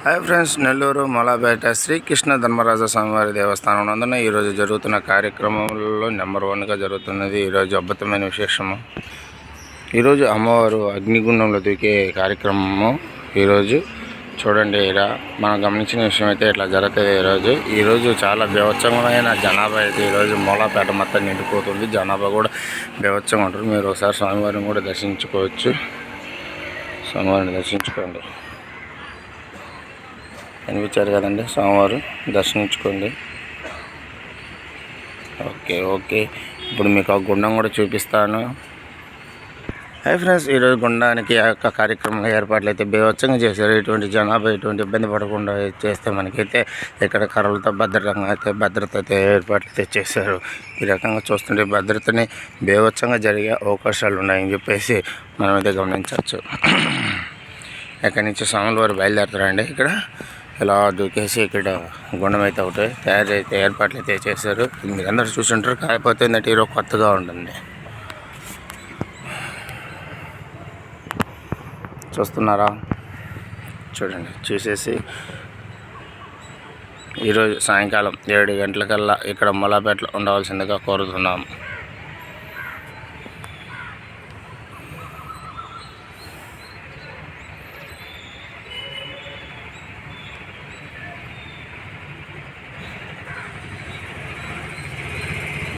Hi friends, Nellore మలాపేట Srikrishna Dharmaraja స్వామివారి దేవస్థానం నందున ఈరోజు జరుగుతున్న కార్యక్రమంలో నెంబర్ 1గా జరుగుతున్నది. ఈరోజు అద్భుతమైన విశేషము. ఈరోజు అమ్మవారు అగ్నిగుండంలో దూకే కార్యక్రమము. ఈరోజు చూడండి, ఇలా మనం గమనించిన విషయం అయితే ఇట్లా జరుగుతుంది. ఈరోజు చాలా బీభత్సమైన జనాభా అయితే ఈరోజు మూలాపేట మొత్తం నిండిపోతుంది. జనాభా కూడా బీభత్సంగా ఉంటుంది. మీరు ఒకసారి స్వామివారిని కూడా దర్శించుకోవచ్చు. స్వామివారిని దర్శించుకోండి. కనిపించారు కదండి, స్వామివారు దర్శించుకోండి. ఓకే ఇప్పుడు మీకు ఆ గుండం కూడా చూపిస్తాను. హై ఫ్రెండ్స్, ఈరోజు గుండానికి ఆ యొక్క కార్యక్రమం ఏర్పాట్లు అయితే బీభత్సంగా చేశారు. ఎటువంటి జనాభా ఎటువంటి ఇబ్బంది పడకుండా చేస్తే మనకైతే ఇక్కడ కర్రలతో భద్రత అయితే ఏర్పాట్లు అయితే చేశారు. ఈ రకంగా చూస్తుంటే భద్రతని బీభత్సంగా జరిగే అవకాశాలు ఉన్నాయని చెప్పేసి మనమైతే గమనించవచ్చు. ఎక్కడి నుంచి స్వాముల వారు బయలుదేరుతారండి. ఇక్కడ ఇలా దూకేసి ఇక్కడ గుండం అయితే ఒకటి ఏర్పాట్లు అయితే చేశారు. మీరు అందరూ చూసుంటారు. కాకపోతే ఏంటంటే ఈరోజు కొత్తగా ఉంటుంది. చూస్తున్నారా? చూడండి, చూసేసి ఈరోజు సాయంకాలం 7 గంటలకల్లా ఇక్కడ మూలాపేటలో ఉండవలసిందిగా కోరుతున్నాము.